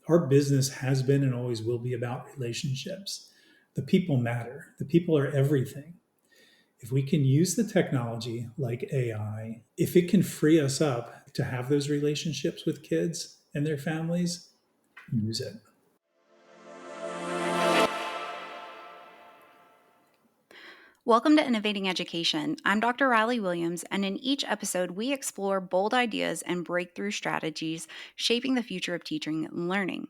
our business has been and always will be about relationships. The people matter. The people are everything. If we can use the technology like AI, if it can free us up to have those relationships with kids and their families, use it. Welcome to Innovating Education. I'm Dr. Riley Williams, and in each episode, we explore bold ideas and breakthrough strategies shaping the future of teaching and learning.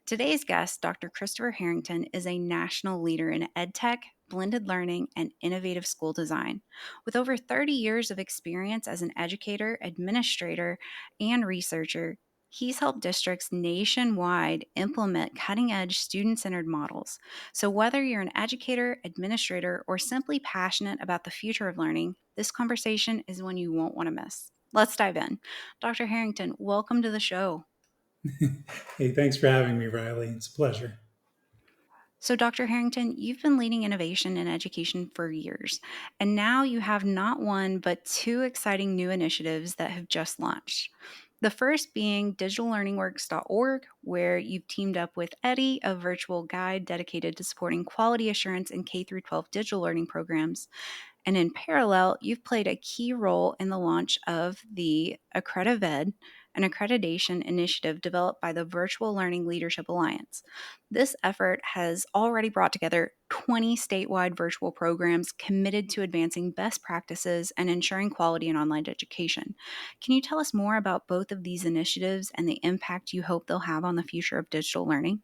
Today's guest, Dr. Christopher Harrington, is a national leader in edtech, blended learning, and innovative school design. With over 30 years of experience as an educator, administrator, and researcher, he's helped districts nationwide implement cutting-edge student-centered models. So whether you're an educator, administrator, or simply passionate about the future of learning, this conversation is one you won't want to miss. Let's dive in. Dr. Harrington, welcome to the show. Hey, thanks for having me, Riley. It's a pleasure. So, Dr. Harrington, you've been leading innovation in education for years, and now you have not one, but two exciting new initiatives that have just launched. The first being digitallearningworks.org, where you've teamed up with Eddy, a virtual guide dedicated to supporting quality assurance in K-12 digital learning programs. And in parallel, you've played a key role in the launch of the AccredVEd, an accreditation initiative developed by the Virtual Learning Leadership Alliance. This effort has already brought together 20 statewide virtual programs committed to advancing best practices and ensuring quality in online education. Can you tell us more about both of these initiatives and the impact you hope they'll have on the future of digital learning?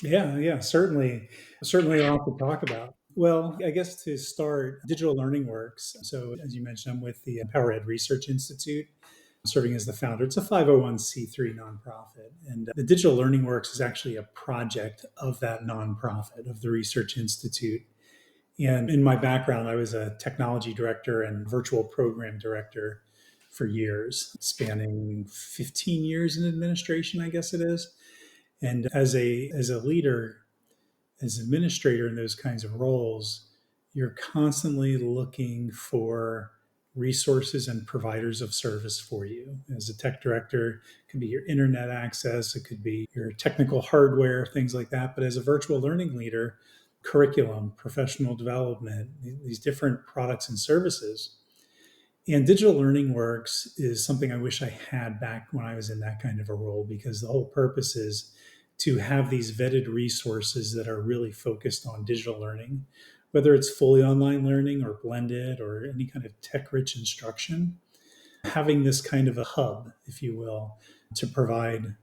Yeah, certainly a lot to talk about. Well, I guess to start, Digital Learning Works. So, as you mentioned, I'm with the PowerEd Research Institute, serving as the founder. It's a 501c3 nonprofit. And the Digital Learning Works is actually a project of that nonprofit, of the Research Institute. And in my background, I was a technology director and virtual program director for years, spanning 15 years in administration, I guess it is. And as a leader, as administrator in those kinds of roles, you're constantly looking for resources and providers of service for you. As a tech director, it could be your internet access, it could be your technical hardware, things like that. But as a virtual learning leader, curriculum, professional development, these different products and services. And Digital Learning Works is something I wish I had back when I was in that kind of a role, because the whole purpose is to have these vetted resources that are really focused on digital learning, whether it's fully online learning or blended or any kind of tech rich instruction. Having this kind of a hub, if you will, to provide,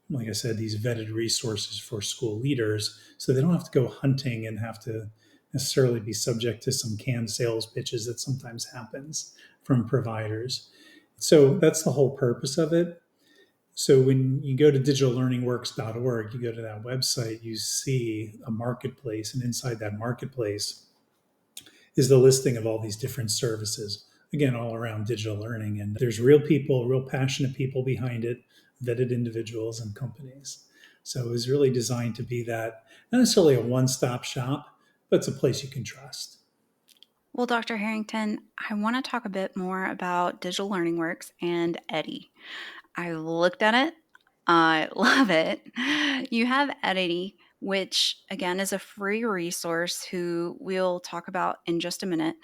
like I said, these vetted resources for school leaders so they don't have to go hunting and have to necessarily be subject to some canned sales pitches that sometimes happens from providers. So that's the whole purpose of it. So when you go to digitallearningworks.org, you go to that website, you see a marketplace, and inside that marketplace is the listing of all these different services, again, all around digital learning. And there's real people, real passionate people behind it, vetted individuals and companies. So it was really designed to be that, not necessarily a one-stop shop, but it's a place you can trust. Well, Dr. Harrington, I want to talk a bit more about Digital Learning Works and Eddy. I looked at it. I love it. You have Eddy, which again is a free resource who we'll talk about in just a minute.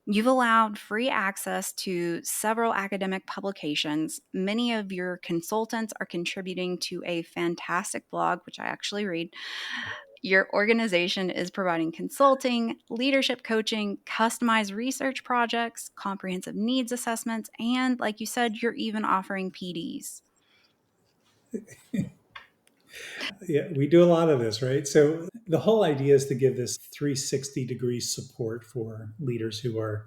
You've allowed free access to several academic publications. Many of your consultants are contributing to a fantastic blog, which I actually read. Your organization is providing consulting, leadership coaching, customized research projects, comprehensive needs assessments, and like you said, you're even offering PDs. Yeah, we do a lot of this, right? So the whole idea is to give this 360-degree support for leaders who are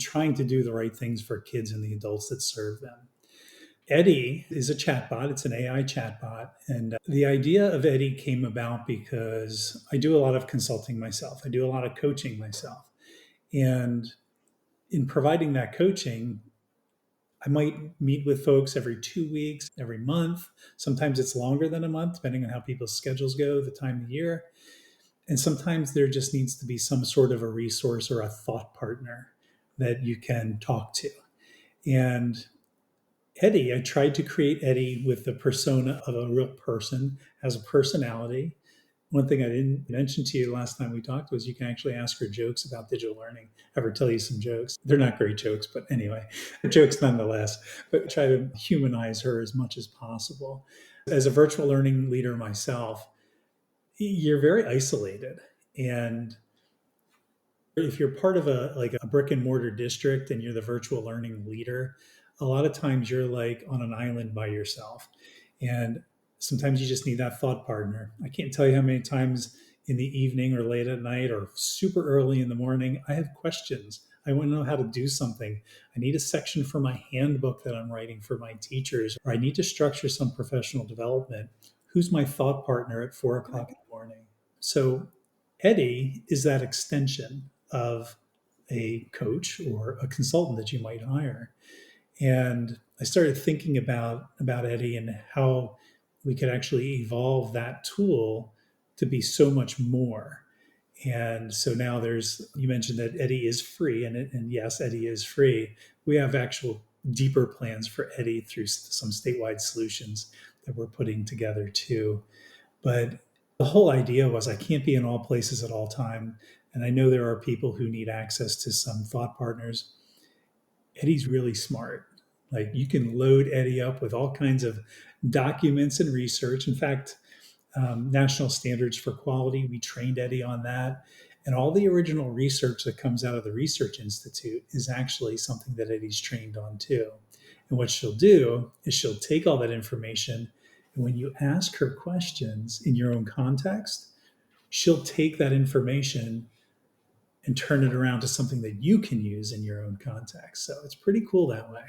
trying to do the right things for kids and the adults that serve them. Eddy is a chatbot. It's an AI chatbot. And the idea of Eddy came about because I do a lot of consulting myself. I do a lot of coaching myself. And in providing that coaching, I might meet with folks every 2 weeks, every month. Sometimes it's longer than a month, depending on how people's schedules go, the time of year. And sometimes there just needs to be some sort of a resource or a thought partner that you can talk to. And Eddie, I tried to create Eddie with the persona of a real person, has a personality. One thing I didn't mention to you last time we talked was you can actually ask her jokes about digital learning, have her tell you some jokes. They're not great jokes, but anyway, jokes nonetheless. But try to humanize her as much as possible. As a virtual learning leader myself, you're very isolated. And if you're part of a brick and mortar district and you're the virtual learning leader, a lot of times you're like on an island by yourself. And sometimes you just need that thought partner. I can't tell you how many times in the evening or late at night or super early in the morning, I have questions. I want to know how to do something. I need a section for my handbook that I'm writing for my teachers, or I need to structure some professional development. Who's my thought partner at 4 o'clock in the morning? So Eddie is that extension of a coach or a consultant that you might hire. And I started thinking about Eddie and how we could actually evolve that tool to be so much more. And so now you mentioned that Eddie is free, and yes, Eddie is free. We have actual deeper plans for Eddie through some statewide solutions that we're putting together too. But the whole idea was I can't be in all places at all time. And I know there are people who need access to some thought partners. Eddie's really smart. Like you can load Eddie up with all kinds of documents and research. In fact, national standards for quality, we trained Eddie on that. And all the original research that comes out of the Research Institute is actually something that Eddie's trained on too. And what she'll do is she'll take all that information. And when you ask her questions in your own context, she'll take that information and turn it around to something that you can use in your own context. So it's pretty cool that way.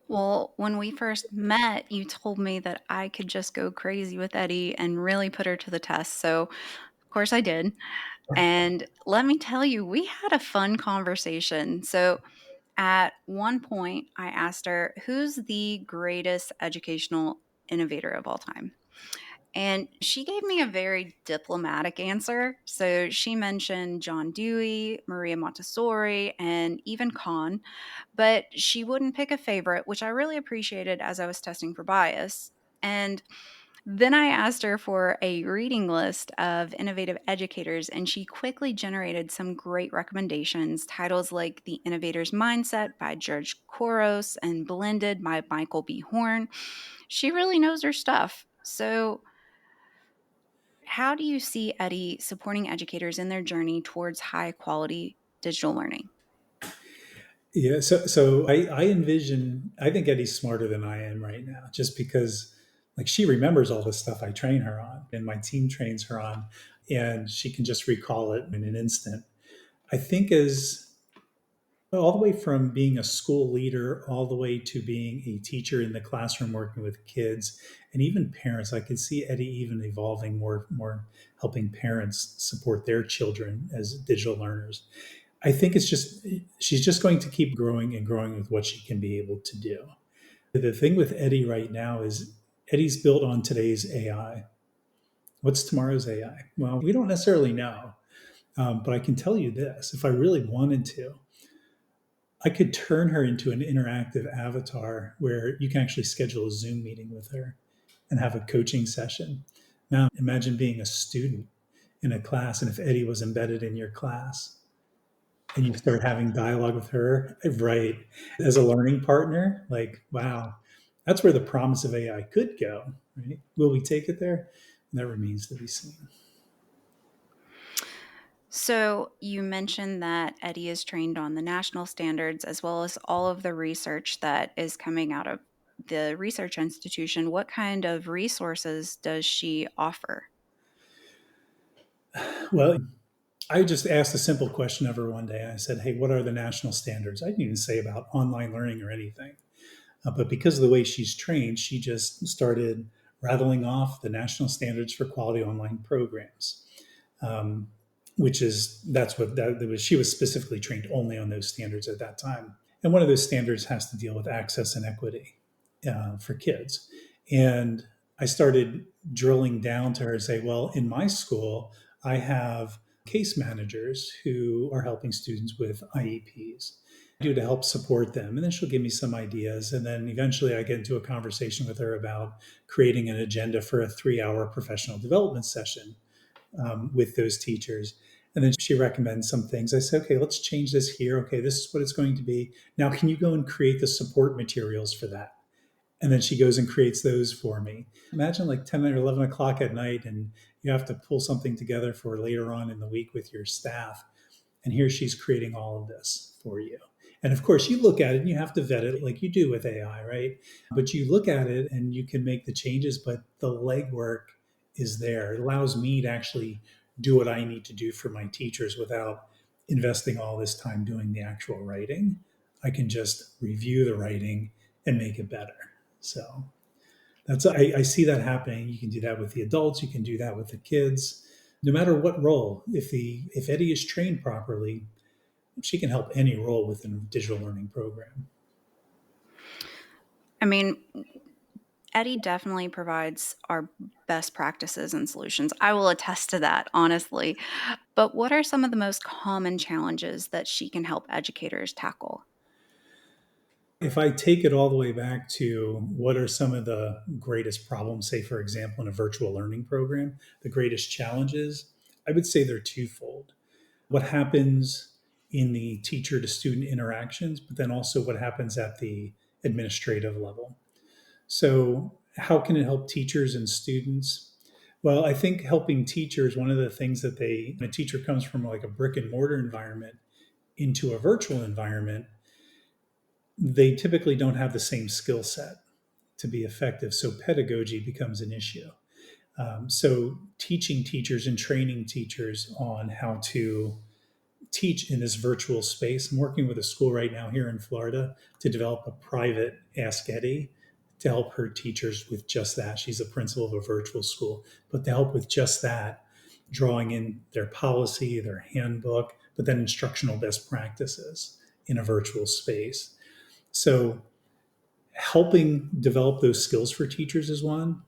Well, when we first met, you told me that I could just go crazy with Eddie and really put her to the test. So, of course, I did. And let me tell you, we had a fun conversation. So, at one point, I asked her, who's the greatest educational innovator of all time? And she gave me a very diplomatic answer. So she mentioned John Dewey, Maria Montessori, and even Kahn, but she wouldn't pick a favorite, which I really appreciated as I was testing for bias. And then I asked her for a reading list of innovative educators, and she quickly generated some great recommendations. Titles like The Innovator's Mindset by George Koros and Blended by Michael B. Horn. She really knows her stuff. So, how do you see Eddie supporting educators in their journey towards high quality digital learning? Yeah, so I envision I think Eddie's smarter than I am right now, just because like she remembers all the stuff I train her on and my team trains her on, and she can just recall it in an instant. I think as all the way from being a school leader all the way to being a teacher in the classroom working with kids and even parents, I could see Eddie even evolving more helping parents support their children as digital learners. I think she's just going to keep growing and growing with what she can be able to do. The thing with Eddie right now is Eddie's built on today's AI. What's tomorrow's AI? Well, we don't necessarily know, but I can tell you this: if I really wanted to, I could turn her into an interactive avatar where you can actually schedule a Zoom meeting with her and have a coaching session. Now, imagine being a student in a class, and if Eddie was embedded in your class, and you start having dialogue with her, right, as a learning partner, like, wow, that's where the promise of AI could go, right? Will we take it there? That remains to be seen. So, you mentioned that Eddie is trained on the national standards as well as all of the research that is coming out of the research institution. What kind of resources does she offer? Well, I just asked a simple question of her one day. I said, hey, what are the national standards? I didn't even say about online learning or anything. But because of the way she's trained, she just started rattling off the national standards for quality online programs, um, which is that's what that was. She was specifically trained only on those standards at that time, and one of those standards has to deal with access and equity for kids. And I started drilling down to her and say, well, in my school, I have case managers who are helping students with IEPs. do to help support them. And then she'll give me some ideas. And then eventually I get into a conversation with her about creating an agenda for a 3 hour professional development session with those teachers. And then she recommends some things. I say, okay, let's change this here. Okay, this is what it's going to be. Now, can you go and create the support materials for that? And then she goes and creates those for me. Imagine like 10 or 11 o'clock at night, and you have to pull something together for later on in the week with your staff. And here she's creating all of this for you. And of course, you look at it and you have to vet it like you do with AI, right? But you look at it and you can make the changes, but the legwork is there. It allows me to actually do what I need to do for my teachers without investing all this time doing the actual writing. I can just review the writing and make it better. So I see that happening. You can do that with the adults. You can do that with the kids. No matter what role, if Eddie is trained properly, she can help any role within a digital learning program. I mean, Eddie definitely provides our best practices and solutions. I will attest to that, honestly. But what are some of the most common challenges that she can help educators tackle? If I take it all the way back to what are some of the greatest problems, say, for example, in a virtual learning program, the greatest challenges, I would say they're twofold. What happens in the teacher to student interactions, but then also what happens at the administrative level. So, how can it help teachers and students? Well, I think helping teachers, one of the things that when a teacher comes from like a brick and mortar environment into a virtual environment, they typically don't have the same skill set to be effective. So, pedagogy becomes an issue. So, teaching teachers and training teachers on how to teach in this virtual space. I'm working with a school right now here in Florida to develop a private Ask Eddie to help her teachers with just that. She's a principal of a virtual school, but to help with just that, drawing in their policy, their handbook, but then instructional best practices in a virtual space. So helping develop those skills for teachers is one,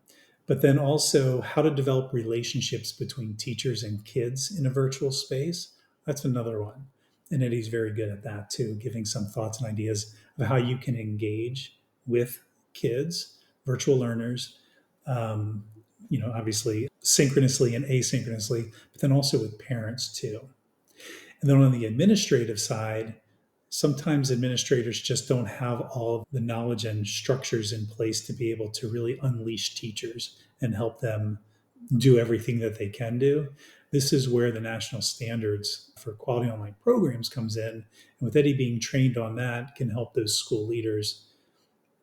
but then also how to develop relationships between teachers and kids in a virtual space. That's another one. And Eddie's very good at that too, giving some thoughts and ideas of how you can engage with kids, virtual learners, um, obviously synchronously and asynchronously, but then also with parents too. And then on the administrative side, sometimes administrators just don't have all of the knowledge and structures in place to be able to really unleash teachers and help them do everything that they can do. This is where the national standards for quality online programs comes in. And with Eddie being trained on that, can help those school leaders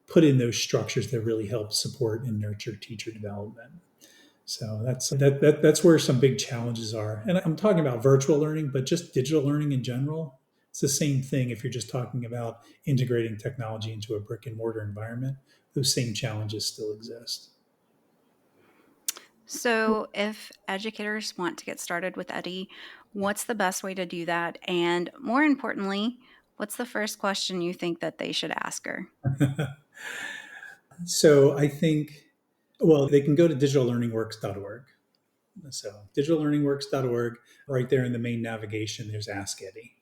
put in those structures that really help support and nurture teacher development. So that's where some big challenges are. And I'm talking about virtual learning, but just digital learning in general. It's the same thing if you're just talking about integrating technology into a brick and mortar environment. Those same challenges still exist. So, if educators want to get started with Eddie, what's the best way to do that? And more importantly, what's the first question you think that they should ask her? So I think, well, they can go to digitallearningworks.org. So digitallearningworks.org, right there in the main navigation, there's Ask Eddie.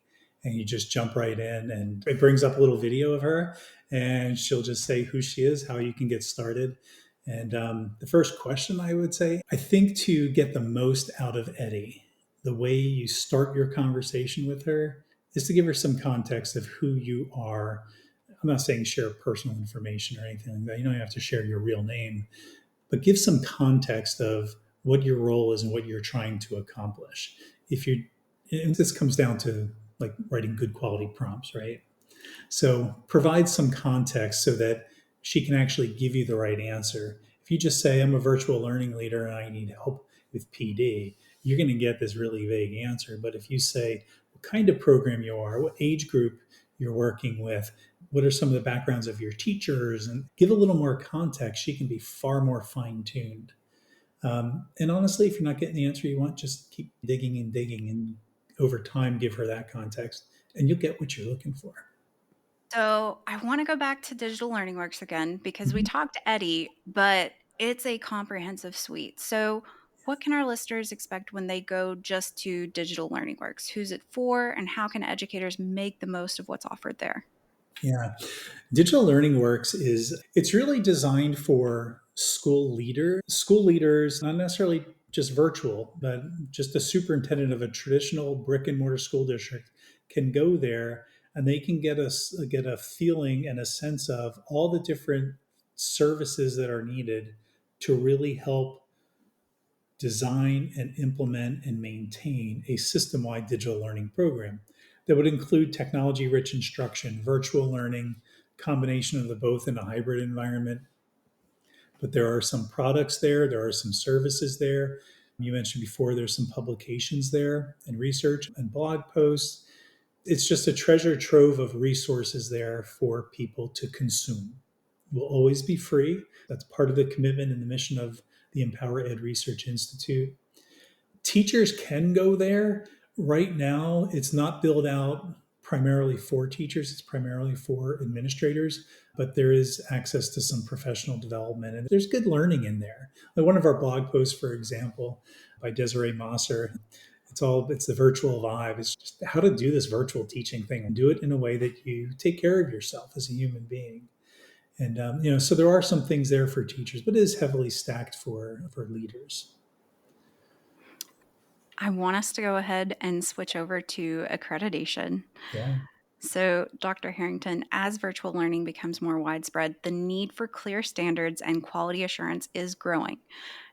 And you just jump right in, and it brings up a little video of her, and she'll just say who she is, how you can get started. And the first question I would say, I think to get the most out of Eddie, the way you start your conversation with her is to give her some context of who you are. I'm not saying share personal information or anything like that. You don't have to share your real name, but give some context of what your role is and what you're trying to accomplish. If you, and this comes down to like writing good quality prompts, right? So provide some context so that she can actually give you the right answer. If you just say, I'm a virtual learning leader and I need help with PD, you're going to get this really vague answer. But if you say what kind of program you are, what age group you're working with, what are some of the backgrounds of your teachers, and give a little more context, she can be far more fine tuned. And honestly, if you're not getting the answer you want, just keep digging, and over time, give her that context, and you'll get what you're looking for. So, I want to go back to Digital Learning Works again because we Mhm. talked to Eddie, but it's a comprehensive suite. So, What can our listeners expect when they go just to Digital Learning Works? Who's it for, and how can educators make the most of what's offered there? Yeah. Digital Learning Works it's really designed for school leaders, not necessarily just virtual, but just a superintendent of a traditional brick and mortar school district can go there and they can get a feeling and a sense of all the different services that are needed to really help design and implement and maintain a system-wide digital learning program that would include technology-rich instruction, virtual learning, combination of the both in a hybrid environment. But there are some products there, there are some services there. You mentioned before there's some publications there and research and blog posts. It's just a treasure trove of resources there for people to consume. It will always be free. That's part of the commitment and the mission of the Empower Ed Research Institute. Teachers can go there. Right now, it's not built out primarily for teachers, it's primarily for administrators, but there is access to some professional development and there's good learning in there. Like one of our blog posts, for example, by Desiree Mosser, it's the virtual vibe. It's just how to do this virtual teaching thing and do it in a way that you take care of yourself as a human being. And so there are some things there for teachers, but it is heavily stacked for leaders. I want us to go ahead and switch over to accreditation. Yeah. So, Dr. Harrington, as virtual learning becomes more widespread, the need for clear standards and quality assurance is growing.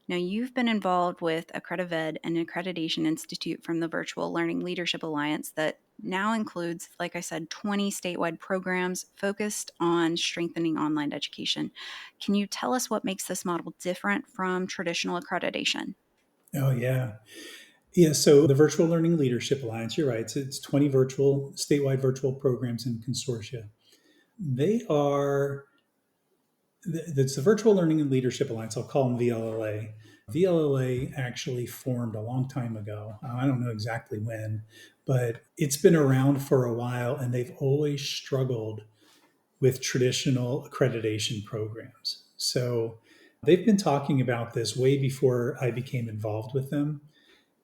Now, you've been involved with AccredVEd, an accreditation institute from the Virtual Learning Leadership Alliance that now includes, like I said, 20 statewide programs focused on strengthening online education. Can you tell us what makes this model different from traditional accreditation? Oh, yeah. Yeah, so the Virtual Learning Leadership Alliance, you're right. It's 20 statewide virtual programs and consortia. They are, it's the Virtual Learning and Leadership Alliance. I'll call them VLLA. VLLA actually formed a long time ago. I don't know exactly when, but it's been around for a while and they've always struggled with traditional accreditation programs. So they've been talking about this way before I became involved with them.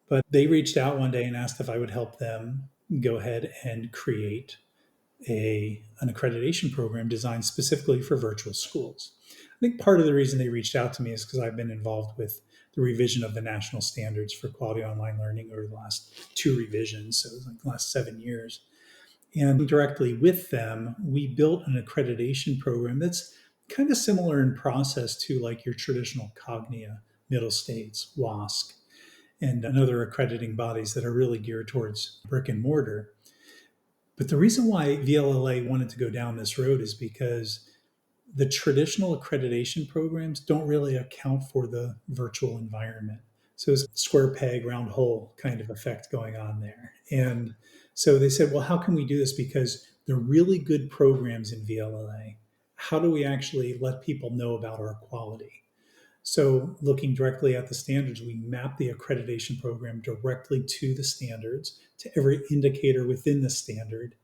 But they reached out one day and asked if I would help them go ahead and create an accreditation program designed specifically for virtual schools. I think part of the reason they reached out to me is because I've been involved with the revision of the national standards for quality online learning over the last two revisions, so it was like the last 7 years. And directly with them, we built an accreditation program that's kind of similar in process to like your traditional Cognia, Middle States, WASC, and other accrediting bodies that are really geared towards brick and mortar. But the reason why VLLA wanted to go down this road is because the traditional accreditation programs don't really account for the virtual environment. So it's a square peg, round hole kind of effect going on there. And so they said, well, how can we do this? Because they're really good programs in VLLA. How do we actually let people know about our quality? So, looking directly at the standards, we map the accreditation program directly to the standards, to every indicator within the standard,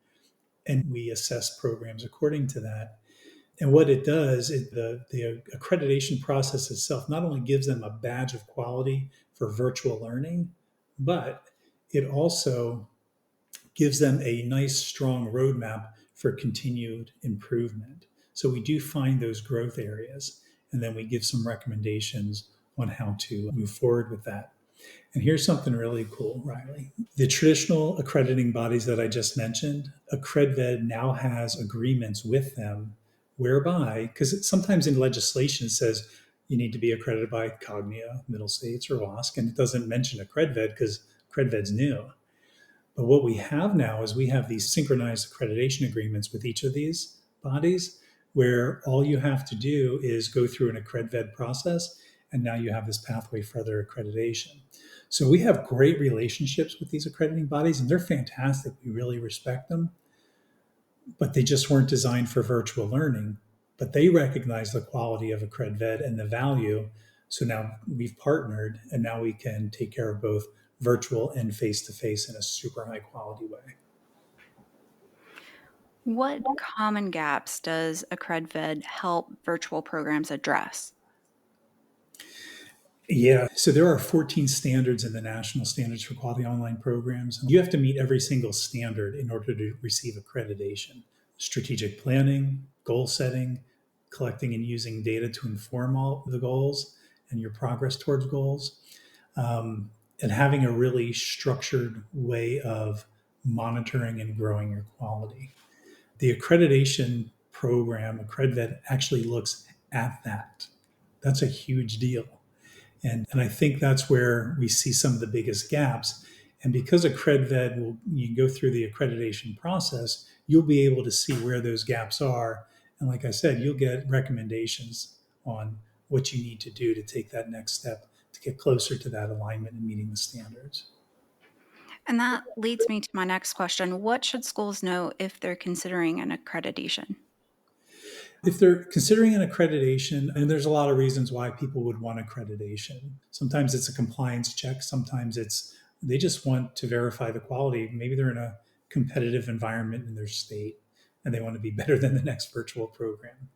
and we assess programs according to that. And what it does is the accreditation process itself not only gives them a badge of quality for virtual learning, but it also gives them a nice, strong roadmap for continued improvement. So we do find those growth areas, and then we give some recommendations on how to move forward with that. And here's something really cool, Riley. The traditional accrediting bodies that I just mentioned, AccredVEd now has agreements with them whereby, because sometimes in legislation it says you need to be accredited by Cognia, Middle States, or WASC, and it doesn't mention AccredVEd because AccredVEd's new. But what we have now is we have these synchronized accreditation agreements with each of these bodies where all you have to do is go through an AccredVEd process, and now you have this pathway for other accreditation. So we have great relationships with these accrediting bodies, and they're fantastic. We really respect them, but they just weren't designed for virtual learning. But they recognize the quality of AccredVEd and the value. So now we've partnered, and now we can take care of both virtual and face to face in a super high quality way. What common gaps does AccredVEd help virtual programs address? Yeah. So there are 14 standards in the National Standards for Quality Online Programs. You have to meet every single standard in order to receive accreditation. Strategic planning, goal setting, collecting and using data to inform all the goals and your progress towards goals, and having a really structured way of monitoring and growing your quality. The accreditation program, AccredVEd, actually looks at that. That's a huge deal. And I think that's where we see some of the biggest gaps. And because AccredVEd will, you go through the accreditation process, you'll be able to see where those gaps are. And like I said, you'll get recommendations on what you need to do to take that next step to get closer to that alignment and meeting the standards. And that leads me to my next question. What should schools know if they're considering an accreditation? If they're considering an accreditation, and there's a lot of reasons why people would want accreditation. Sometimes it's a compliance check, sometimes it's they just want to verify the quality. Maybe they're in a competitive environment in their state and they want to be better than the next virtual program.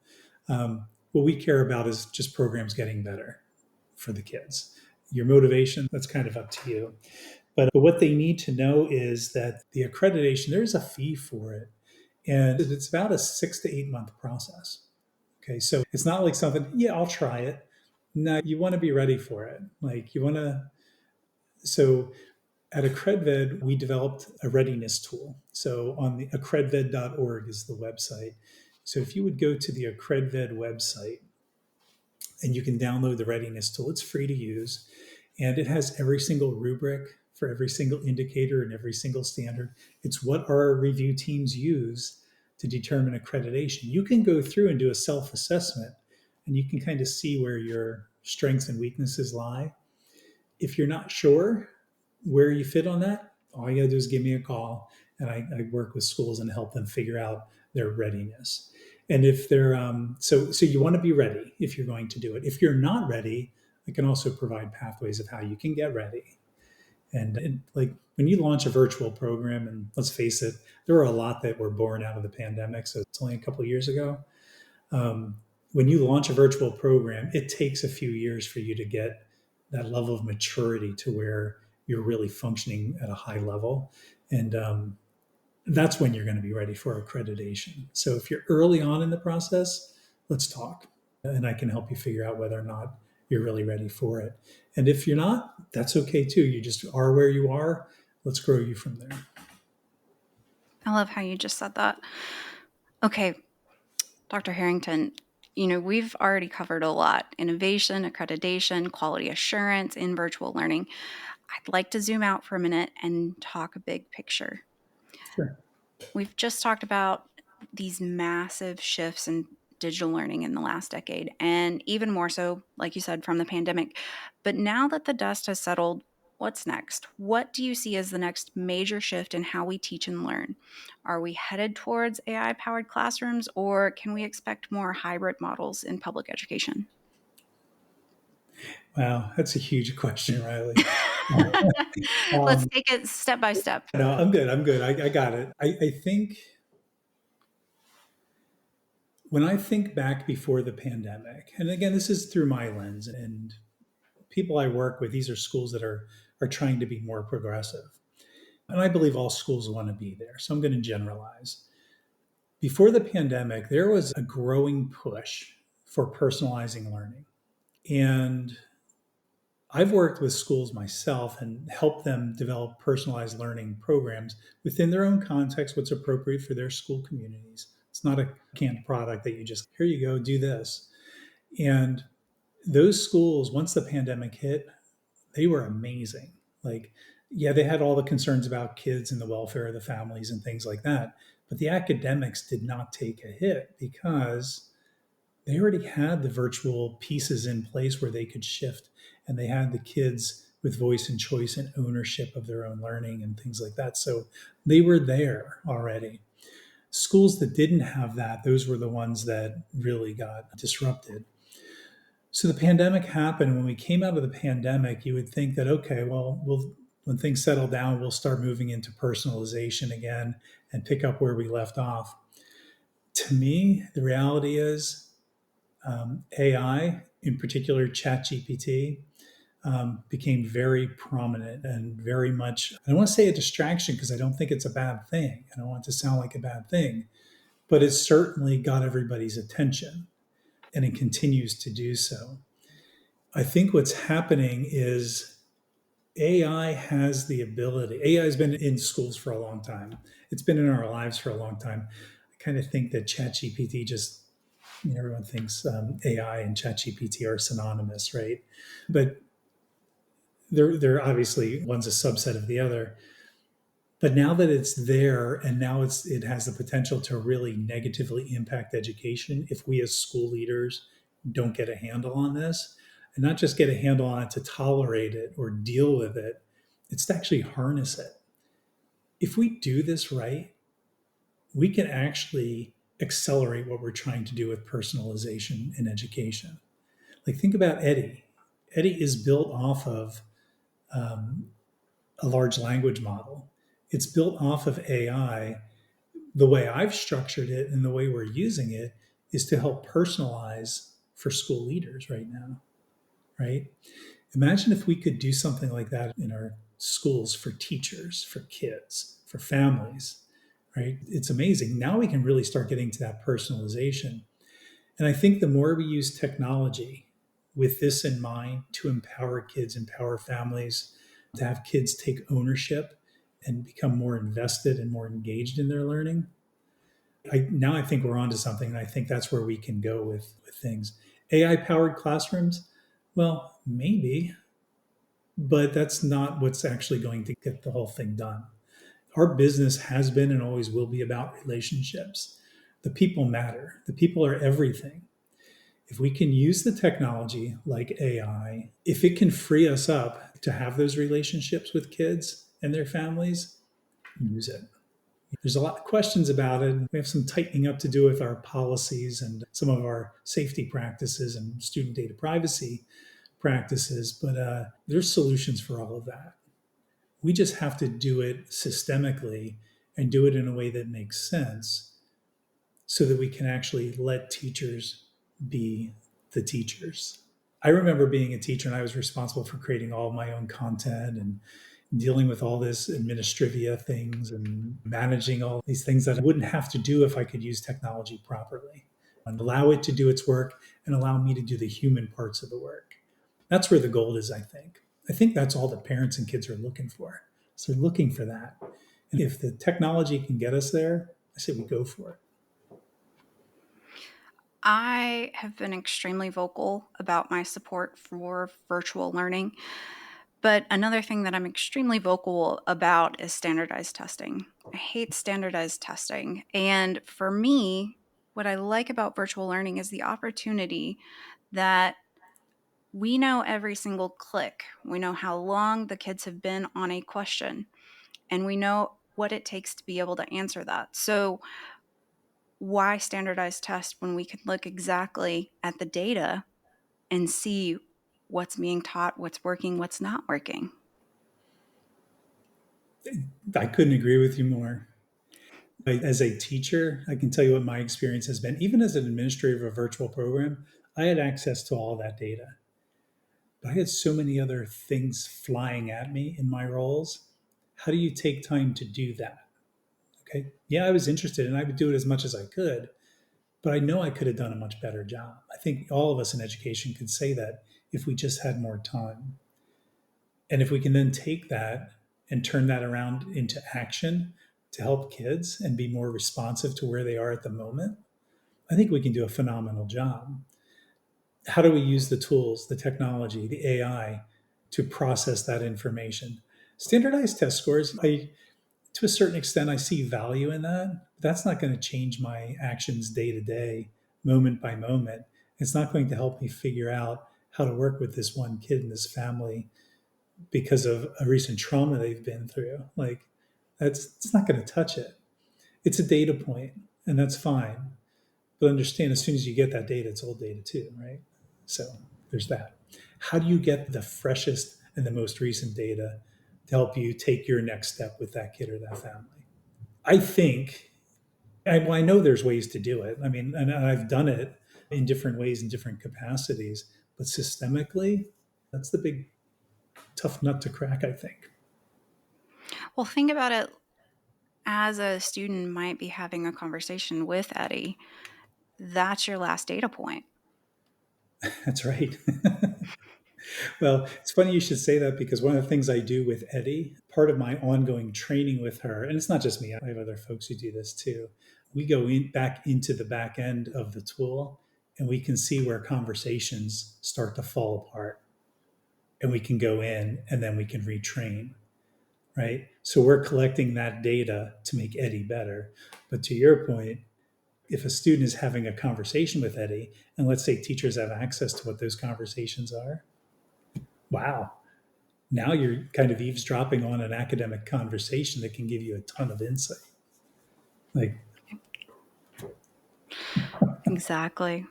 What we care about is just programs getting better for the kids. Your motivation, that's kind of up to you. But what they need to know is that the accreditation, there's a fee for it. And it's about a 6 to 8 month process. Okay, so it's not like something, yeah, I'll try it. No, you want to be ready for it. Like you want to, so at AccredVEd, we developed a readiness tool. So on the accredved.org is the website. So if you would go to the AccredVEd website and you can download the readiness tool, it's free to use. And it has every single rubric for every single indicator and every single standard. It's what our review teams use to determine accreditation. You can go through and do a self assessment and you can kind of see where your strengths and weaknesses lie. If you're not sure where you fit on that, all you got to do is give me a call and I work with schools and help them figure out their readiness. And if they're, so you want to be ready if you're going to do it. If you're not ready, I can also provide pathways of how you can get ready. And like when you launch a virtual program, and let's face it, there were a lot that were born out of the pandemic. So it's only a couple of years ago. When you launch a virtual program, it takes a few years for you to get that level of maturity to where you're really functioning at a high level. And that's when you're going to be ready for accreditation. So if you're early on in the process, let's talk. And I can help you figure out whether or not you're really ready for it. And if you're not, that's okay too. You just are where you are. Let's grow you from there. I love how you just said that. Okay, Dr. Harrington, we've already covered a lot: innovation, accreditation, quality assurance in virtual learning. I'd like to zoom out for a minute and talk a big picture. Sure. We've just talked about these massive shifts in digital learning in the last decade, and even more so, like you said, from the pandemic. But now that the dust has settled, what's next? What do you see as the next major shift in how we teach and learn? Are we headed towards AI powered classrooms, or can we expect more hybrid models in public education? Wow, that's a huge question, Riley. Let's Um, take it step by step. no, I'm good. I'm good. I got it. I think when I think back before the pandemic, and again, this is through my lens and people I work with, these are schools that are trying to be more progressive. And I believe all schools want to be there. So I'm going to generalize. Before the pandemic, there was a growing push for personalizing learning. And I've worked with schools myself and helped them develop personalized learning programs within their own context, what's appropriate for their school communities. It's not a canned product that you just, here you go, do this. And those schools, once the pandemic hit, they were amazing. Like, yeah, they had all the concerns about kids and the welfare of the families and things like that. But the academics did not take a hit because they already had the virtual pieces in place where they could shift and they had the kids with voice and choice and ownership of their own learning and things like that. So they were there already. Schools that didn't have that, those were the ones that really got disrupted. So the pandemic happened. When we came out of the pandemic, you would think that, okay, well, when things settle down, we'll start moving into personalization again and pick up where we left off. To me, the reality is AI, in particular ChatGPT, became very prominent and very much, I don't want to say a distraction because I don't think it's a bad thing. I don't want it to sound like a bad thing, but it certainly got everybody's attention and it continues to do so. I think what's happening is AI has the ability, AI has been in schools for a long time. It's been in our lives for a long time. I kind of think that ChatGPT just, everyone thinks AI and ChatGPT are synonymous, right? But they're obviously one's a subset of the other. But now that it's there and now it has the potential to really negatively impact education if we as school leaders don't get a handle on this, and not just get a handle on it to tolerate it or deal with it, it's to actually harness it. If we do this right, we can actually accelerate what we're trying to do with personalization in education. Like, think about Eddie. Eddie is built off of um, a large language model. It's built off of AI. The way I've structured it and the way we're using it is to help personalize for school leaders right now, right? Imagine if we could do something like that in our schools for teachers, for kids, for families, right? It's amazing. Now we can really start getting to that personalization. And I think the more we use technology with this in mind to empower kids, empower families, to have kids take ownership and become more invested and more engaged in their learning, I think we're onto something. And I think that's where we can go with things. AI powered classrooms, well, maybe, but that's not what's actually going to get the whole thing done. Our business has been and always will be about relationships. The people matter, the people are everything. If we can use the technology like AI, if it can free us up to have those relationships with kids and their families, use it. There's a lot of questions about it. We have some tightening up to do with our policies and some of our safety practices and student data privacy practices, but there's solutions for all of that. We just have to do it systemically and do it in a way that makes sense so that we can actually let teachers be the teachers. I remember being a teacher and I was responsible for creating all my own content and dealing with all this administrivia things and managing all these things that I wouldn't have to do if I could use technology properly and allow it to do its work and allow me to do the human parts of the work. That's where the goal is, I think. I think that's all that parents and kids are looking for. So they're looking for that. And if the technology can get us there, I say we go for it. I have been extremely vocal about my support for virtual learning. But another thing that I'm extremely vocal about is standardized testing. I hate standardized testing. And for me, what I like about virtual learning is the opportunity that we know every single click. We know how long the kids have been on a question, and we know what it takes to be able to answer that. So, why standardized test when we can look exactly at the data and see what's being taught, what's working, what's not working? I couldn't agree with you more. As a teacher, I can tell you what my experience has been. Even as an administrator of a virtual program, I had access to all that data. But I had so many other things flying at me in my roles. How do you take time to do that? Okay. Yeah, I was interested and I would do it as much as I could, but I know I could have done a much better job. I think all of us in education could say that if we just had more time. And if we can then take that and turn that around into action to help kids and be more responsive to where they are at the moment, I think we can do a phenomenal job. How do we use the tools, the technology, the AI to process that information? Standardized test scores, to a certain extent, I see value in that. But that's not going to change my actions day to day, moment by moment. It's not going to help me figure out how to work with this one kid in this family because of a recent trauma they've been through. Like, it's not going to touch it. It's a data point, and that's fine. But understand, as soon as you get that data, it's old data too, right? So there's that. How do you get the freshest and the most recent data to help you take your next step with that kid or that family? I think, well, I know there's ways to do it. I mean, and I've done it in different ways in different capacities, but systemically, that's the big. tough nut to crack, I think. Well, think about it as a student might be having a conversation with Eddie. That's your last data point. That's right. Well, it's funny you should say that because one of the things I do with Eddie, part of my ongoing training with her, and it's not just me, I have other folks who do this too. We go back into the back end of the tool and we can see where conversations start to fall apart. And we can go in and then we can retrain, right? So we're collecting that data to make Eddie better. But to your point, if a student is having a conversation with Eddie, and let's say teachers have access to what those conversations are, wow, now you're kind of eavesdropping on an academic conversation that can give you a ton of insight. Like, Exactly.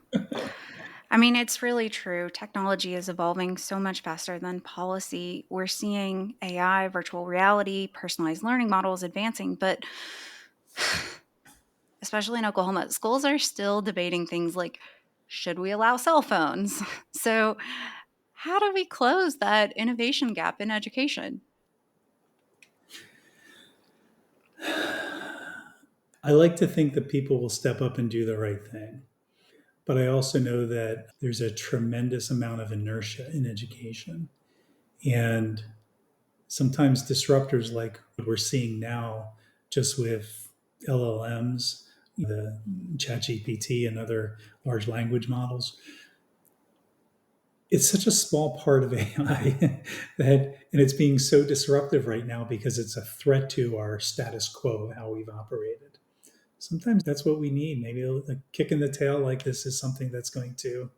I mean, it's really true. Technology is evolving so much faster than policy. We're seeing AI, virtual reality, personalized learning models advancing, but especially in Oklahoma, schools are still debating things like should we allow cell phones? So, how do we close that innovation gap in education? I like to think that people will step up and do the right thing. But I also know that there's a tremendous amount of inertia in education. And sometimes disruptors like what we're seeing now, just with LLMs, the ChatGPT and other large language models, it's such a small part of AI that, and it's being so disruptive right now because it's a threat to our status quo, how we've operated. Sometimes that's what we need. Maybe a kick in the tail like this is something that's going to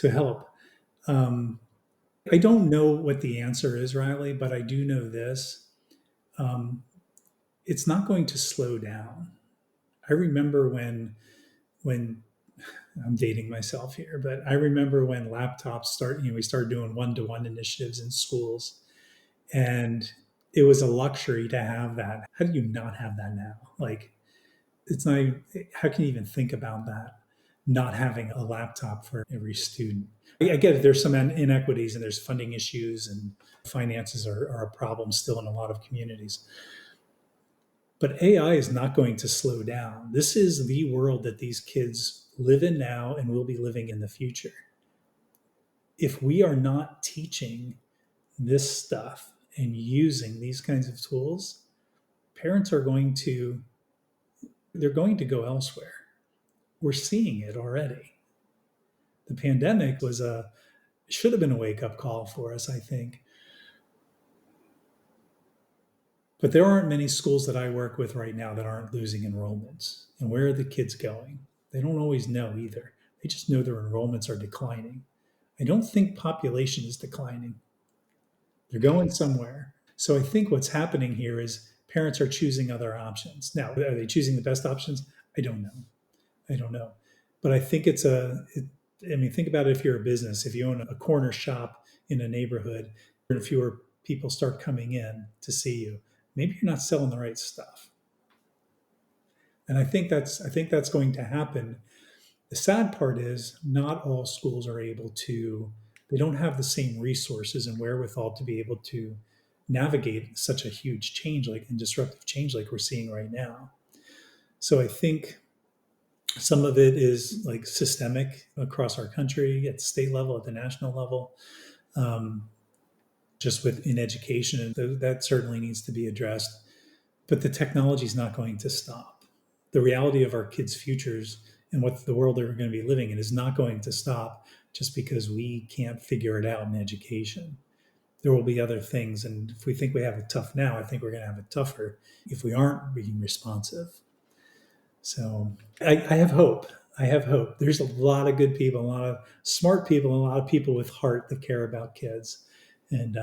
help. Um, I don't know what the answer is, Riley, but I do know this. Um, it's not going to slow down. I remember when I'm dating myself here, but I remember when laptops we started doing one-to-one initiatives in schools, and it was a luxury to have that. How do you not have that now? Like, it's not even, how can you even think about that? Not having a laptop for every student. I get it. There's some inequities and there's funding issues and finances are a problem still in a lot of communities. But AI is not going to slow down. This is the world that these kids live in now and will be living in the future. If we are not teaching this stuff and using these kinds of tools, parents are going to they're going to go elsewhere. We're seeing it already. The pandemic should have been a wake up call for us, I think. But there aren't many schools that I work with right now that aren't losing enrollments. And where are the kids going? They don't always know either. They just know their enrollments are declining. I don't think population is declining. They're going somewhere. So I think what's happening here is parents are choosing other options. Now, are they choosing the best options? I don't know. I don't know. But I think I mean, think about it if you're a business, if you own a corner shop in a neighborhood, and fewer people start coming in to see you, maybe you're not selling the right stuff. And I think that's going to happen. The sad part is not all schools are able to, they don't have the same resources and wherewithal to be able to navigate such a huge change like and disruptive change like we're seeing right now. So I think some of it is like systemic across our country at the state level, at the national level, um, just within education, and that certainly needs to be addressed. But the technology is not going to stop. The reality of our kids' futures and what the world they're going to be living in is not going to stop just because we can't figure it out in education. There will be other things. And if we think we have it tough now, I think we're going to have it tougher if we aren't being responsive. So I have hope. I have hope. There's a lot of good people, a lot of smart people, and a lot of people with heart that care about kids. And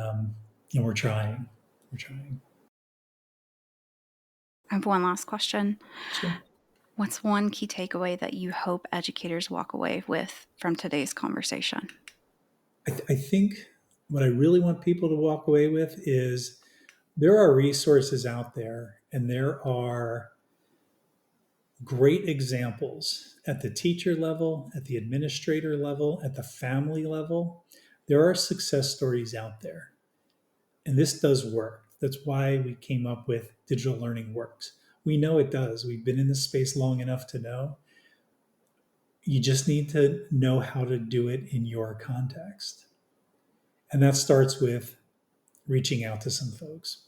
we're trying. We're trying. I have one last question. Sure. What's one key takeaway that you hope educators walk away with from today's conversation? I think what I really want people to walk away with is there are resources out there and there are great examples at the teacher level, at the administrator level, at the family level. There are success stories out there. And this does work. That's why we came up with digital learning works. We know it does. We've been in this space long enough to know. You just need to know how to do it in your context. And that starts with reaching out to some folks.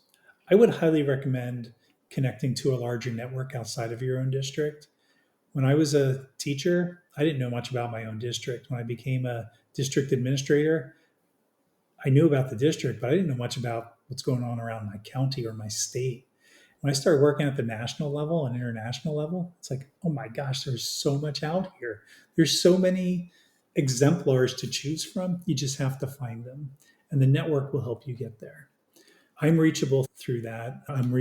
I would highly recommend connecting to a larger network outside of your own district. When I was a teacher, I didn't know much about my own district. When I became a district administrator, I knew about the district, but I didn't know much about what's going on around my county or my state. When I started working at the national level and international level, it's like, oh my gosh, there's so much out here. There's so many exemplars to choose from. You just have to find them. And the network will help you get there. I'm reachable through that. I'm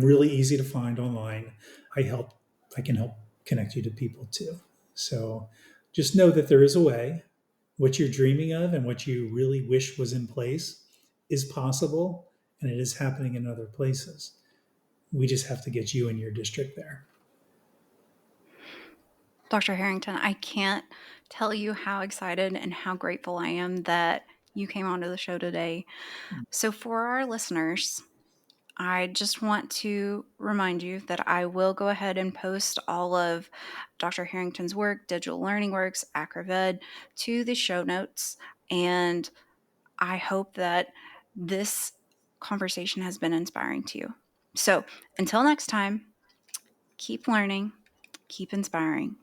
really easy to find online. I help, I can help connect you to people too. So just know that there is a way. What you're dreaming of and what you really wish was in place is possible, and it is happening in other places. We just have to get you and your district there. Dr. Harrington, I can't tell you how excited and how grateful I am that you came onto the show today. So, for our listeners, I just want to remind you that I will go ahead and post all of Dr. Harrington's work, Digital Learning Works, AccredVEd, to the show notes. And I hope that this conversation has been inspiring to you. So, until next time, keep learning, keep inspiring.